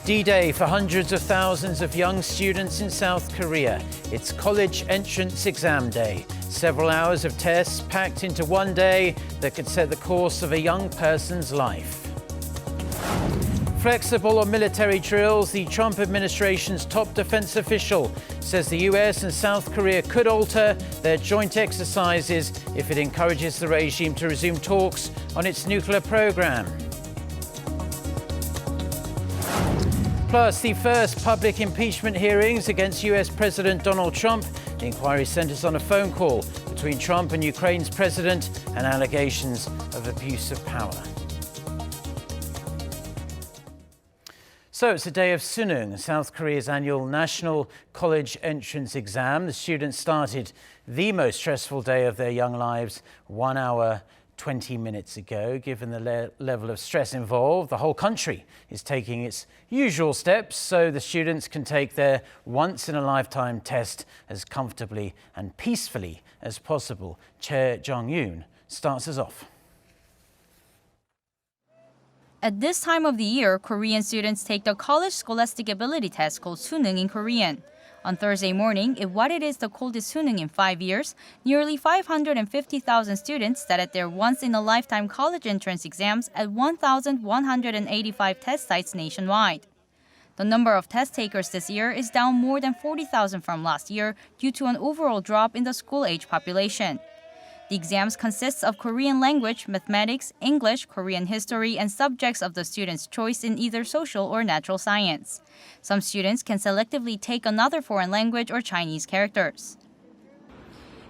D-Day for hundreds of thousands of young students in South Korea. It's college entrance exam day. Several hours of tests packed into one day that could set the course of a young person's life. Flexible on military drills, the Trump administration's top defense official says the U.S. and South Korea could alter their joint exercises if it encourages the regime to resume talks on its nuclear program. Plus, the first public impeachment hearings against U.S. President Donald Trump. The inquiry centers on a phone call between Trump and Ukraine's president and allegations of abuse of power. So it's a day of Sunung, South Korea's annual national college entrance exam. The students started the most stressful day of their young lives 1 hour, 20 minutes ago. Given the level of stress involved, the whole country is taking its usual steps so the students can take their once-in-a-lifetime test as comfortably and peacefully as possible. Chair Jong-yoon starts us off. At this time of the year, Korean students take the college scholastic ability test called Sunung in Korean. On Thursday morning, in what it is the coldest Sunung in 5 years, nearly 550,000 students studied their once-in-a-lifetime college entrance exams at 1,185 test sites nationwide. The number of test takers this year is down more than 40,000 from last year due to an overall drop in the school-age population. The exams consist of Korean language, mathematics, English, Korean history, and subjects of the student's choice in either social or natural science. Some students can selectively take another foreign language or Chinese characters.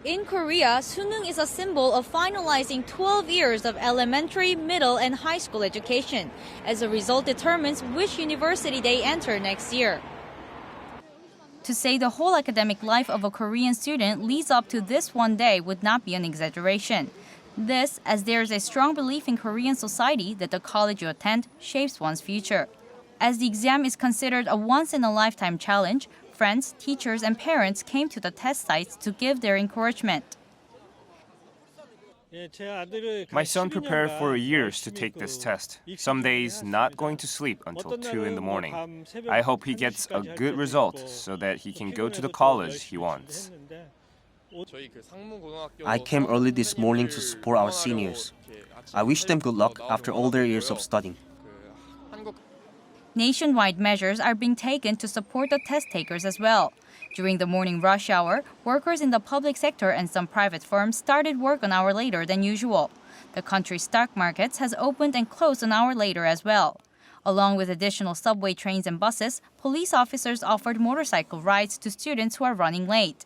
In Korea, Sunung is a symbol of finalizing 12 years of elementary, middle, and high school education. As a result, determines which university they enter next year. To say the whole academic life of a Korean student leads up to this one day would not be an exaggeration. This, as there is a strong belief in Korean society that the college you attend shapes one's future. As the exam is considered a once-in-a-lifetime challenge, friends, teachers, and parents came to the test sites to give their encouragement. My son prepared for years to take this test. Some days not going to sleep until 2 in the morning. I hope he gets a good result so that he can go to the college he wants. I came early this morning to support our seniors. I wish them good luck after all their years of studying. Nationwide measures are being taken to support the test takers as well. During the morning rush hour, workers in the public sector and some private firms started work an hour later than usual. The country's stock markets has opened and closed an hour later as well. Along with additional subway trains and buses, police officers offered motorcycle rides to students who are running late.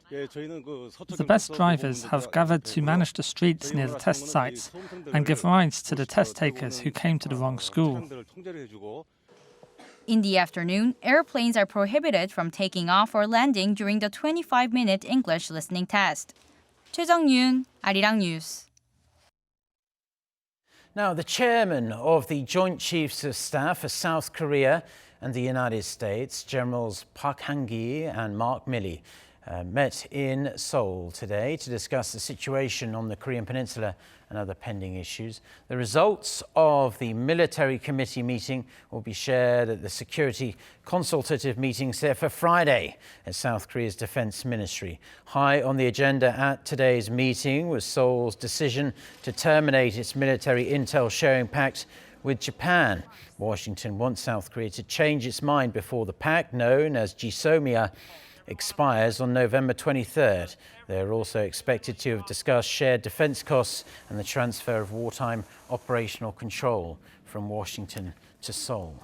The best drivers have gathered to manage the streets near the test sites and give rides to the test takers who came to the wrong school. In the afternoon, airplanes are prohibited from taking off or landing during the 25-minute English listening test. Choi Jong-yoon, Arirang News. Now, the chairman of the Joint Chiefs of Staff for South Korea and the United States, Generals Park Han-gi and Mark Milley, met in Seoul today to discuss the situation on the Korean Peninsula and other pending issues. The results of the military committee meeting will be shared at the security consultative meeting set for Friday at South Korea's Defense Ministry. High on the agenda at today's meeting was Seoul's decision to terminate its military intel sharing pact with Japan. Washington wants South Korea to change its mind before the pact, known as GSOMIA, expires on November 23rd. They are also expected to have discussed shared defense costs and the transfer of wartime operational control from Washington to Seoul.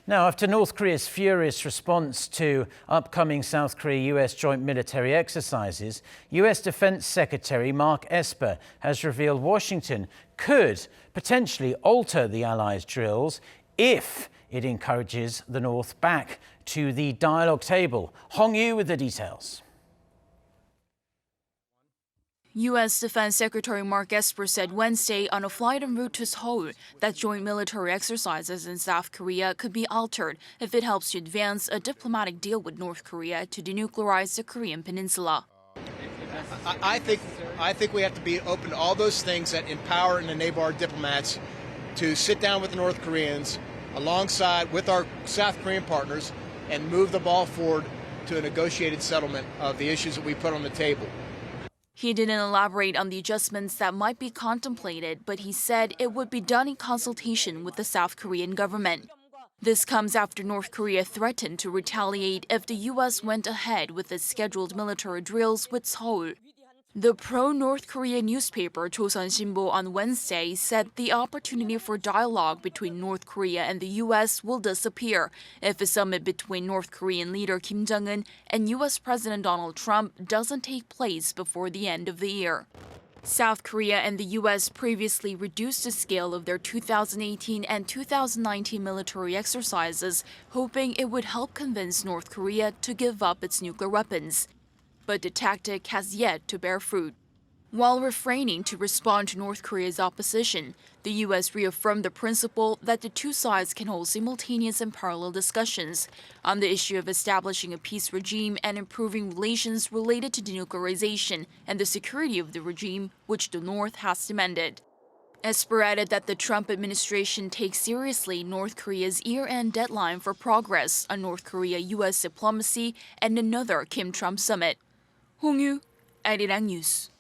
Now, after North Korea's furious response to upcoming South Korea-US joint military exercises, U.S. Defense Secretary Mark Esper has revealed Washington could potentially alter the allies' drills if it encourages the North back to the dialogue table. Hong Yu with the details. U.S. Defense Secretary Mark Esper said Wednesday on a flight en route to Seoul that joint military exercises in South Korea could be altered if it helps to advance a diplomatic deal with North Korea to denuclearize the Korean peninsula. I think we have to be open to all those things that empower and enable our diplomats to sit down with the North Koreans alongside with our South Korean partners and move the ball forward to a negotiated settlement of the issues that we put on the table. He didn't elaborate on the adjustments that might be contemplated, but he said it would be done in consultation with the South Korean government. This comes after North Korea threatened to retaliate if the U.S. went ahead with its scheduled military drills with Seoul. The pro-North Korea newspaper Chosun Sinbo on Wednesday said the opportunity for dialogue between North Korea and the U.S. will disappear if a summit between North Korean leader Kim Jong-un and U.S. President Donald Trump doesn't take place before the end of the year. South Korea and the U.S. previously reduced the scale of their 2018 and 2019 military exercises, hoping it would help convince North Korea to give up its nuclear weapons. But the tactic has yet to bear fruit. While refraining to respond to North Korea's opposition, the U.S. reaffirmed the principle that the two sides can hold simultaneous and parallel discussions on the issue of establishing a peace regime and improving relations related to denuclearization and the security of the regime, which the North has demanded. Esper added that the Trump administration takes seriously North Korea's year-end deadline for progress on North Korea-U.S. diplomacy and another Kim-Trump summit. Hong-yu, Arirang News.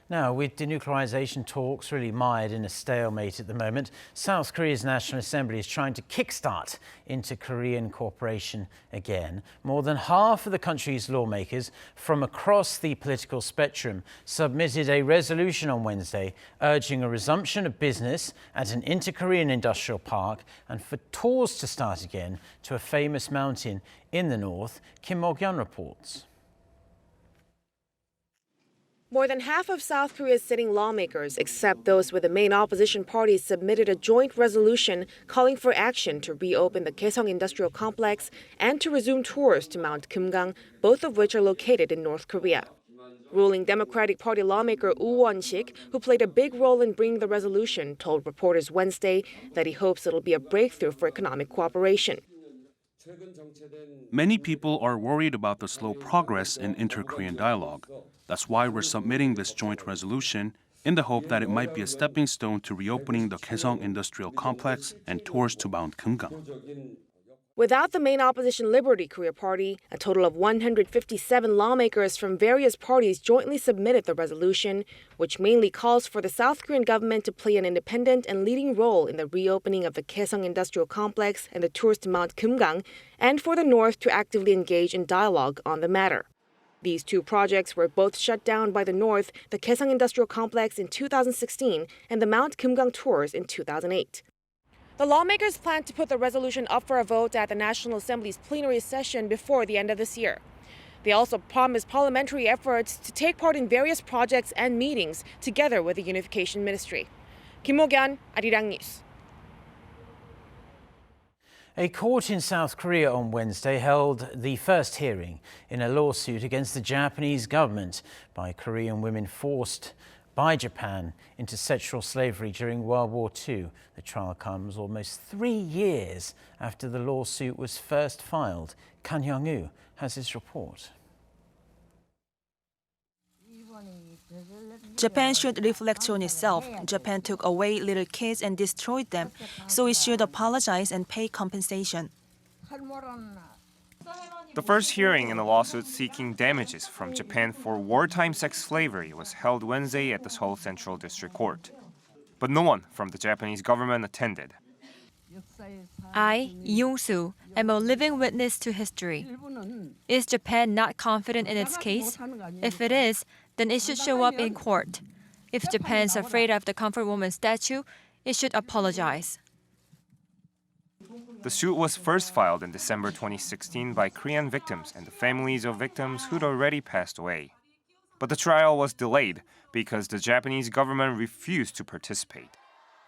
Now, with denuclearization talks really mired in a stalemate at the moment, South Korea's National Assembly is trying to kickstart inter-Korean cooperation again. More than half of the country's lawmakers from across the political spectrum submitted a resolution on Wednesday urging a resumption of business at an inter-Korean industrial park and for tours to start again to a famous mountain in the north. Kim Mo-kyun reports. More than half of South Korea's sitting lawmakers, except those with the main opposition parties, submitted a joint resolution calling for action to reopen the Kaesong Industrial Complex and to resume tours to Mount Kumgang, both of which are located in North Korea. Ruling Democratic Party lawmaker Woo Won-sik, who played a big role in bringing the resolution, told reporters Wednesday that he hopes it'll be a breakthrough for economic cooperation. Many people are worried about the slow progress in inter-Korean dialogue. That's why we're submitting this joint resolution in the hope that it might be a stepping stone to reopening the Kaesong Industrial Complex and tours to Mount Kumgang. Without the main opposition Liberty Korea Party, a total of 157 lawmakers from various parties jointly submitted the resolution, which mainly calls for the South Korean government to play an independent and leading role in the reopening of the Kaesong Industrial Complex and the tours to Mount Kumgang, and for the North to actively engage in dialogue on the matter. These two projects were both shut down by the North, the Kaesong Industrial Complex in 2016 and the Mount Kumgang tours in 2008. The lawmakers plan to put the resolution up for a vote at the National Assembly's plenary session before the end of this year. They also promised parliamentary efforts to take part in various projects and meetings together with the Unification Ministry. Kim Mo-kyun, Arirang News. A court in South Korea on Wednesday held the first hearing in a lawsuit against the Japanese government by Korean women forced by Japan into sexual slavery during World War II. The trial comes almost 3 years after the lawsuit was first filed. Kan Hyung-woo has his report. Japan should reflect on itself. Japan took away little kids and destroyed them, so it should apologize and pay compensation. The first hearing in the lawsuit seeking damages from Japan for wartime sex slavery was held Wednesday at the Seoul Central District Court. But no one from the Japanese government attended. I, Young-soo, am a living witness to history. Is Japan not confident in its case? If it is, then it should show up in court. If Japan is afraid of the Comfort Woman statue, it should apologize. The suit was first filed in December 2016 by Korean victims and the families of victims who'd already passed away. But the trial was delayed because the Japanese government refused to participate.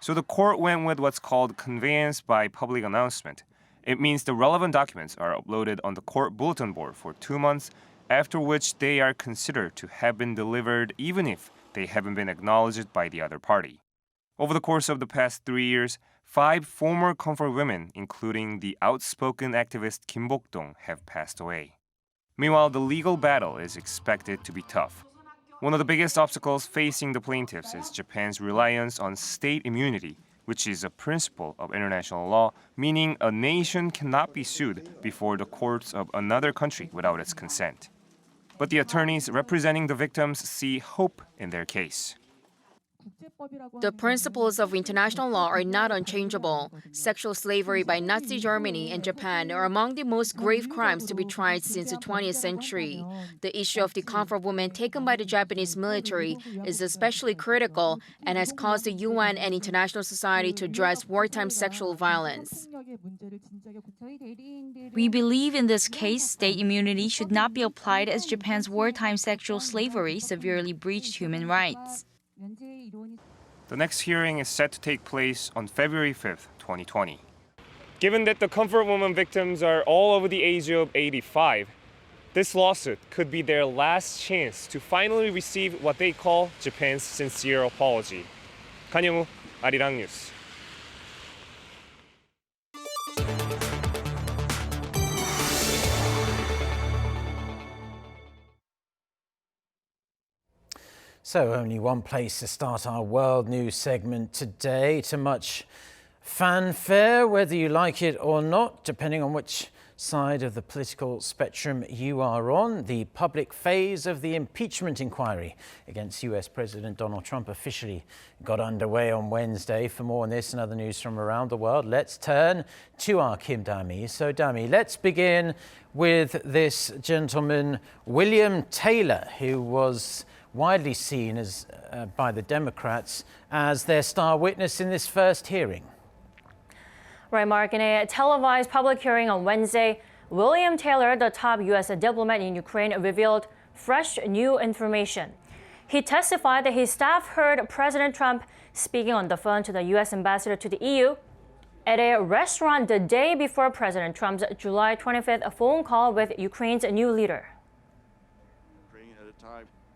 So the court went with what's called conveyance by public announcement. It means the relevant documents are uploaded on the court bulletin board for 2 months, after which they are considered to have been delivered even if they haven't been acknowledged by the other party. Over the course of the past 3 years, 5 former comfort women, including the outspoken activist Kim Bok-dong, have passed away. Meanwhile, the legal battle is expected to be tough. One of the biggest obstacles facing the plaintiffs is Japan's reliance on state immunity, which is a principle of international law, meaning a nation cannot be sued before the courts of another country without its consent. But the attorneys representing the victims see hope in their case. The principles of international law are not unchangeable. Sexual slavery by Nazi Germany and Japan are among the most grave crimes to be tried since the 20th century. The issue of the comfort women taken by the Japanese military is especially critical and has caused the UN and international society to address wartime sexual violence. We believe in this case, state immunity should not be applied as Japan's wartime sexual slavery severely breached human rights. The next hearing is set to take place on February 5th, 2020. Given that the comfort woman victims are all over the age of 85, this lawsuit could be their last chance to finally receive what they call Japan's sincere apology. Kanyemu, Arirang News. So only one place to start our world news segment today. To much fanfare, whether you like it or not, depending on which side of the political spectrum you are on. The public phase of the impeachment inquiry against U.S. President Donald Trump officially got underway on Wednesday. For more on this and other news from around the world, let's turn to our Kim Dami. So Dami, let's begin with this gentleman, William Taylor, who was widely seen as by the Democrats as their star witness in this first hearing. Right, Mark. In a televised public hearing on Wednesday, William Taylor, the top U.S. diplomat in Ukraine, revealed fresh new information. He testified that his staff heard President Trump speaking on the phone to the U.S. ambassador to the EU at a restaurant the day before President Trump's July 25th phone call with Ukraine's new leader.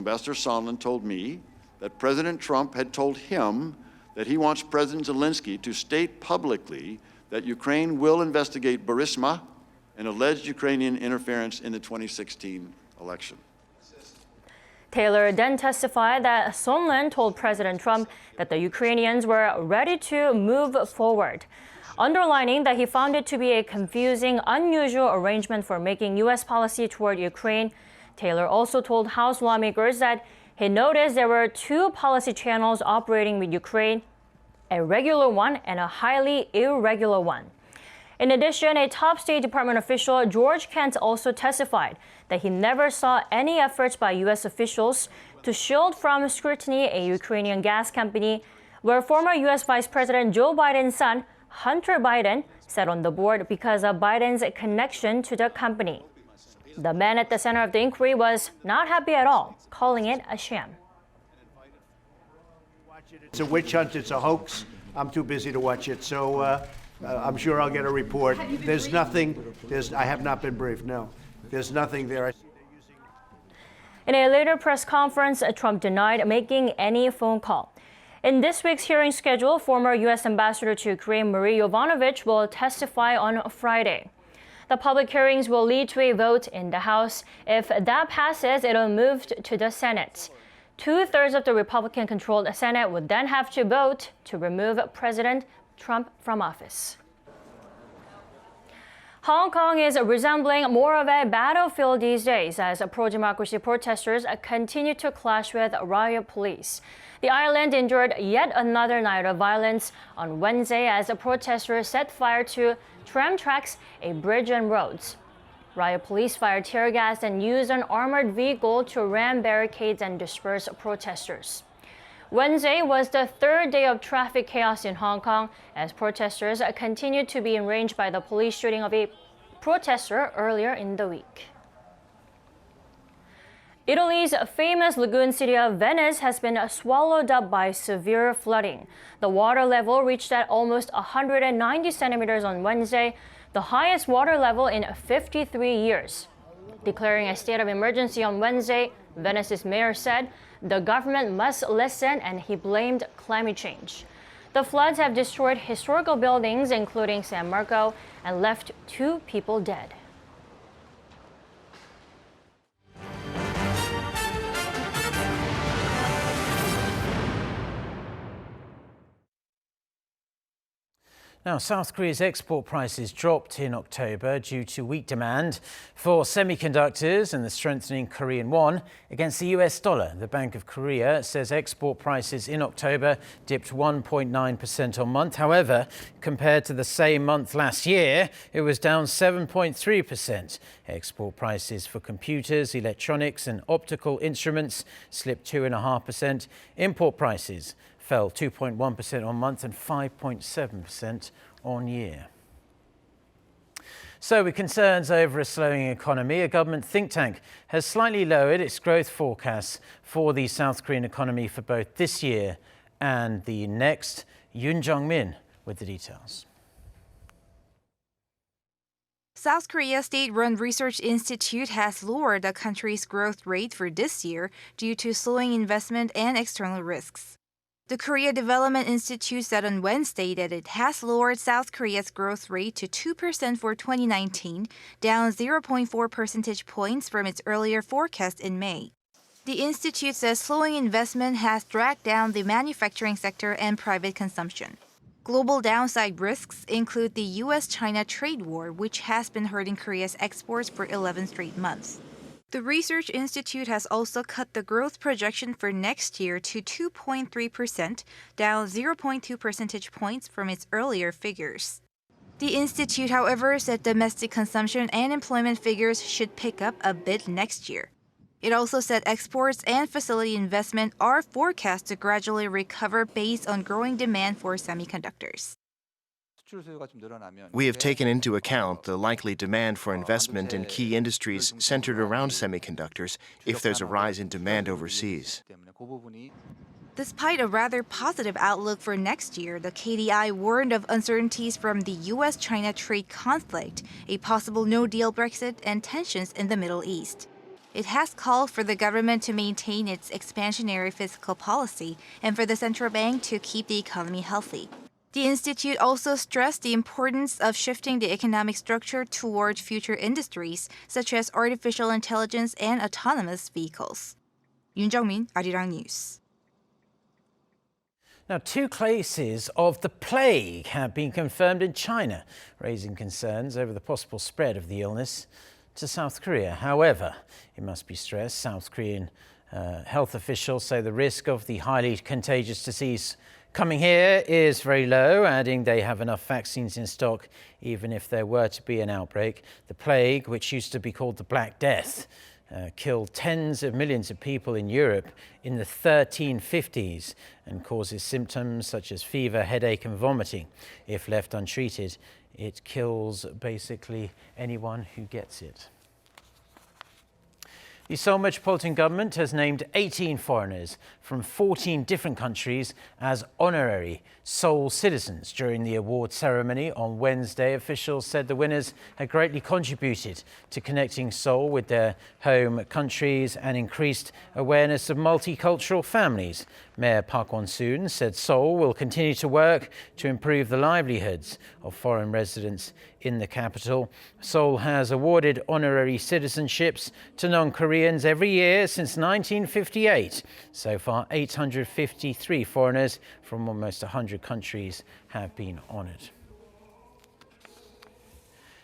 Ambassador Sondland told me that President Trump had told him that he wants President Zelensky to state publicly that Ukraine will investigate Burisma and alleged Ukrainian interference in the 2016 election. Taylor then testified that Sondland told President Trump that the Ukrainians were ready to move forward, underlining that he found it to be a confusing, unusual arrangement for making U.S. policy toward Ukraine. Taylor also told House lawmakers that he noticed there were two policy channels operating with Ukraine, a regular one and a highly irregular one. In addition, a top State Department official, George Kent, also testified that he never saw any efforts by U.S. officials to shield from scrutiny a Ukrainian gas company where former U.S. Vice President Joe Biden's son, Hunter Biden, sat on the board because of Biden's connection to the company. The man at the center of the inquiry was not happy at all, calling it a sham. It's a witch hunt, it's a hoax. I'm too busy to watch it, so I'm sure I'll get a report. There's nothing, I have not been briefed, no. There's nothing there. In a later press conference, Trump denied making any phone call. In this week's hearing schedule, former U.S. Ambassador to Ukraine Marie Yovanovitch will testify on Friday. The public hearings will lead to a vote in the House. If that passes, it will move to the Senate. 2/3 of the Republican-controlled Senate would then have to vote to remove President Trump from office. Hong Kong is resembling more of a battlefield these days as pro-democracy protesters continue to clash with riot police. The island endured yet another night of violence on Wednesday as protesters set fire to tram tracks, a bridge and roads. Riot police fired tear gas and used an armored vehicle to ram barricades and disperse protesters. Wednesday was the third day of traffic chaos in Hong Kong as protesters continued to be enraged by the police shooting of a protester earlier in the week. Italy's famous lagoon city of Venice has been swallowed up by severe flooding. The water level reached at almost 190 centimeters on Wednesday, the highest water level in 53 years. Declaring a state of emergency on Wednesday, Venice's mayor said the government must listen, and he blamed climate change. The floods have destroyed historical buildings, including San Marco, and left 2 people dead. Now, South Korea's export prices dropped in October due to weak demand for semiconductors and the strengthening Korean won against the US dollar. The Bank of Korea says export prices in October dipped 1.9% on month. However, compared to the same month last year, it was down 7.3%. Export prices for computers, electronics and optical instruments slipped 2.5%. Import prices fell 2.1% on month and 5.7% on year. So with concerns over a slowing economy, a government think tank has slightly lowered its growth forecasts for the South Korean economy for both this year and the next. Yoon Jung-min with the details. South Korea state-run research institute has lowered the country's growth rate for this year due to slowing investment and external risks. The Korea Development Institute said on Wednesday that it has lowered South Korea's growth rate to 2% for 2019, down 0.4 percentage points from its earlier forecast in May. The institute says slowing investment has dragged down the manufacturing sector and private consumption. Global downside risks include the U.S.-China trade war, which has been hurting Korea's exports for 11 straight months. The Research Institute has also cut the growth projection for next year to 2.3%, down 0.2 percentage points from its earlier figures. The institute, however, said domestic consumption and employment figures should pick up a bit next year. It also said exports and facility investment are forecast to gradually recover based on growing demand for semiconductors. We have taken into account the likely demand for investment in key industries centered around semiconductors if there's a rise in demand overseas. Despite a rather positive outlook for next year, the KDI warned of uncertainties from the U.S.-China trade conflict, a possible no-deal Brexit, and tensions in the Middle East. It has called for the government to maintain its expansionary fiscal policy and for the central bank to keep the economy healthy. The institute also stressed the importance of shifting the economic structure toward future industries, such as artificial intelligence and autonomous vehicles. Yoon Jung-min, Arirang News. Now, 2 cases of the plague have been confirmed in China, raising concerns over the possible spread of the illness to South Korea. However, it must be stressed, South Korean health officials say the risk of the highly contagious disease coming here is very low, adding they have enough vaccines in stock even if there were to be an outbreak. The plague, which used to be called the Black Death, killed tens of millions of people in Europe in the 1350s and causes symptoms such as fever, headache and vomiting. If left untreated, it kills basically anyone who gets it. The Seoul Metropolitan Government has named 18 foreigners from 14 different countries as honorary Seoul citizens. During the award ceremony on Wednesday, officials said the winners had greatly contributed to connecting Seoul with their home countries and increased awareness of multicultural families. Mayor Park Won-soon said Seoul will continue to work to improve the livelihoods of foreign residents in the capital. Seoul has awarded honorary citizenships to non-Koreans every year since 1958. So far, 853 foreigners from almost 100 countries have been honored.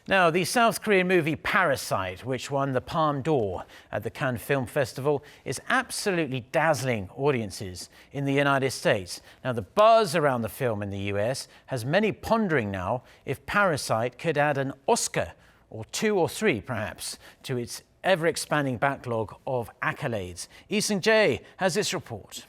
Now, the South Korean movie Parasite, which won the Palme d'Or at the Cannes Film Festival, is absolutely dazzling audiences in the United States. Now, the buzz around the film in the US has many pondering now if Parasite could add an Oscar, or 2 or 3 perhaps, to its ever-expanding backlog of accolades. Lee Seung-jae has this report.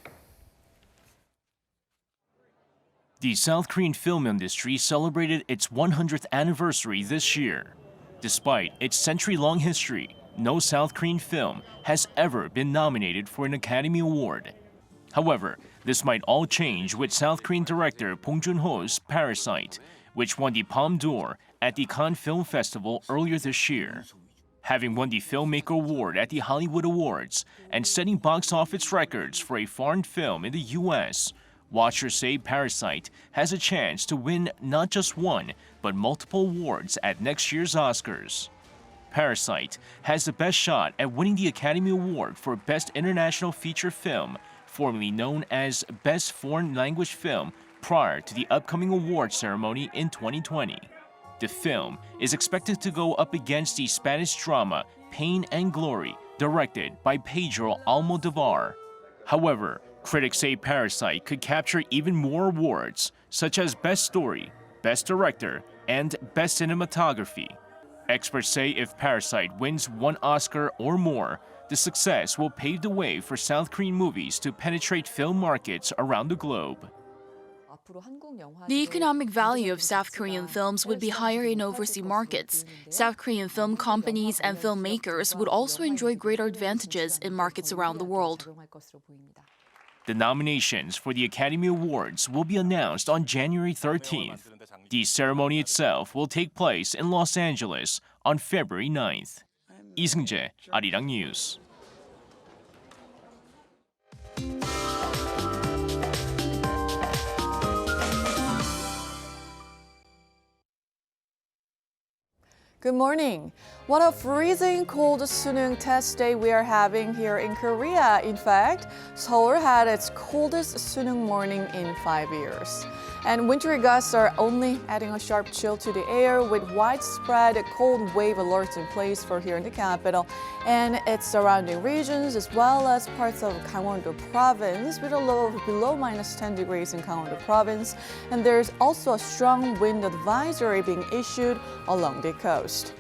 The South Korean film industry celebrated its 100th anniversary this year. Despite its century-long history, no South Korean film has ever been nominated for an Academy Award. However, this might all change with South Korean director Bong Joon-ho's Parasite, which won the Palme d'Or at the Cannes Film Festival earlier this year. Having won the Filmmaker Award at the Hollywood Awards and setting box office records for a foreign film in the U.S., watchers say Parasite has a chance to win not just one, but multiple awards at next year's Oscars. Parasite has the best shot at winning the Academy Award for Best International Feature Film, formerly known as Best Foreign Language Film, prior to the upcoming award ceremony in 2020. The film is expected to go up against the Spanish drama Pain and Glory, directed by Pedro Almodovar. However, critics say Parasite could capture even more awards, such as Best Story, Best Director, and Best Cinematography. Experts say if Parasite wins 1 Oscar or more, the success will pave the way for South Korean movies to penetrate film markets around the globe. The economic value of South Korean films would be higher in overseas markets. South Korean film companies and filmmakers would also enjoy greater advantages in markets around the world. The nominations for the Academy Awards will be announced on January 13th. The ceremony itself will take place in Los Angeles on February 9th. 이승재, Arirang News. Good morning. What a freezing cold Suneung test day we are having here in Korea. In fact, Seoul had its coldest Suneung morning in 5 years. And wintry gusts are only adding a sharp chill to the air with widespread cold wave alerts in place for here in the capital and its surrounding regions as well as parts of Gangwon-do province with a low of below -10 degrees in Gangwon-do province. And there's also a strong wind advisory being issued along the coast.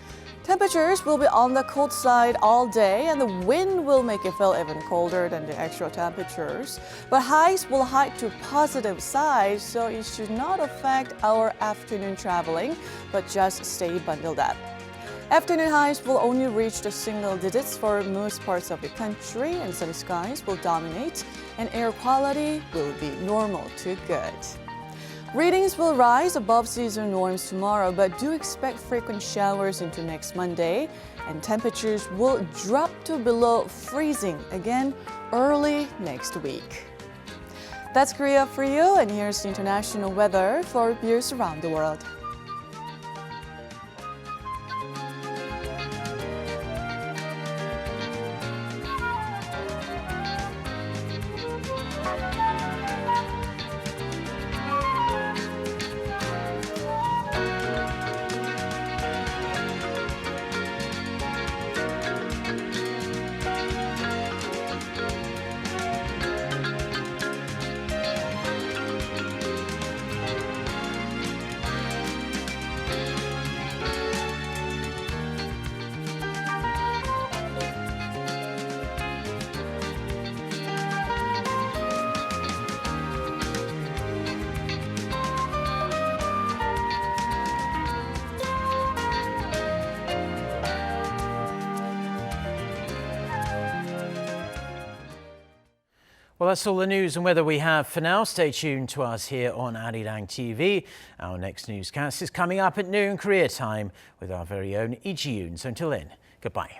Temperatures will be on the cold side all day and the wind will make it feel even colder than the actual temperatures. But highs will hike to positive side, so it should not affect our afternoon traveling, but just stay bundled up. Afternoon highs will only reach the single digits for most parts of the country and sunny skies will dominate and air quality will be normal to good. Readings will rise above season norms tomorrow, but do expect frequent showers into next Monday, and temperatures will drop to below freezing again early next week. That's Korea for you, and here's the international weather for viewers around the world. Well, that's all the news and weather we have for now. Stay tuned to us here on Arirang TV. Our next newscast is coming up at noon Korea time with our very own Lee Ji-yoon. So until then, goodbye.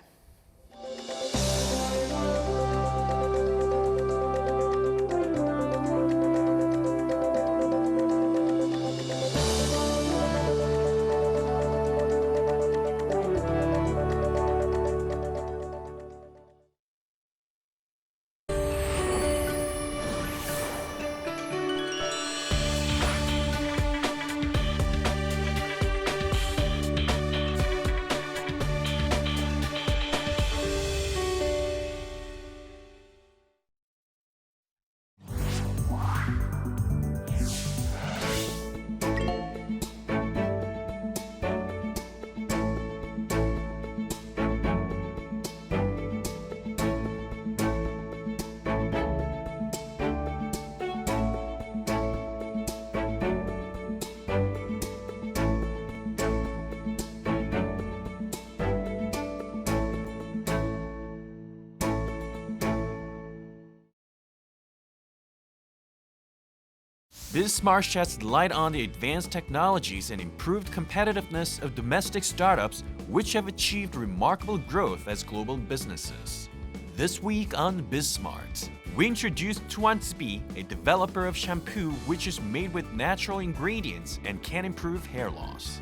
BizSmart sheds light on the advanced technologies and improved competitiveness of domestic startups which have achieved remarkable growth as global businesses. This week on BizSmart, we introduced Tuansbi, a developer of shampoo which is made with natural ingredients and can improve hair loss.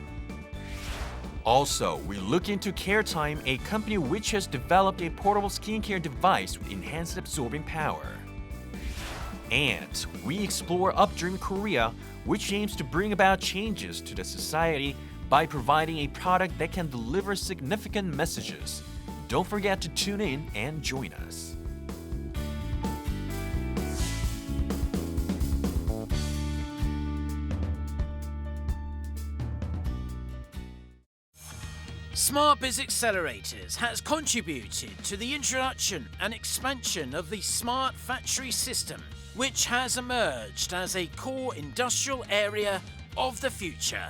Also, we look into CareTime, a company which has developed a portable skincare device with enhanced absorbing power. And we explore Upstream Korea, which aims to bring about changes to the society by providing a product that can deliver significant messages. Don't forget to tune in and join us. Smart Biz Accelerators has contributed to the introduction and expansion of the Smart Factory System, which has emerged as a core industrial area of the future.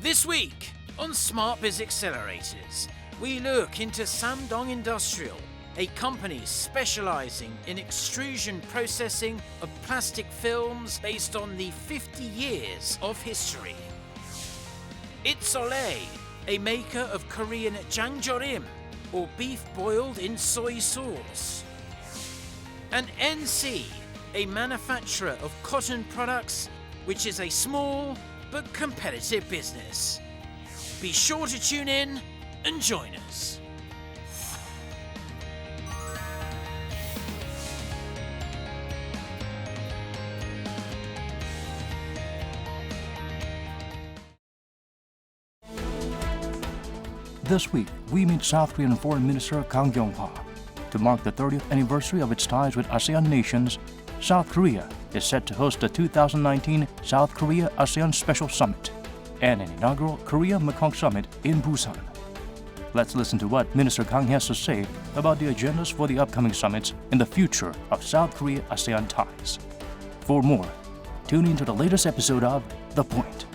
This week on Smart Biz Accelerators, we look into Samdong Industrial, a company specializing in extrusion processing of plastic films based on the 50 years of history. Itsolei, a maker of Korean jangjorim, or beef boiled in soy sauce. And NC, a manufacturer of cotton products, which is a small but competitive business. Be sure to tune in and join us. This week, we meet South Korean Foreign Minister Kang Kyung-hwa. To mark the 30th anniversary of its ties with ASEAN nations, South Korea is set to host the 2019 South Korea-ASEAN Special Summit and an inaugural Korea-Mekong Summit in Busan. Let's listen to what Minister Kang has to say about the agendas for the upcoming summits and the future of South Korea-ASEAN ties. For more, tune in to the latest episode of The Point.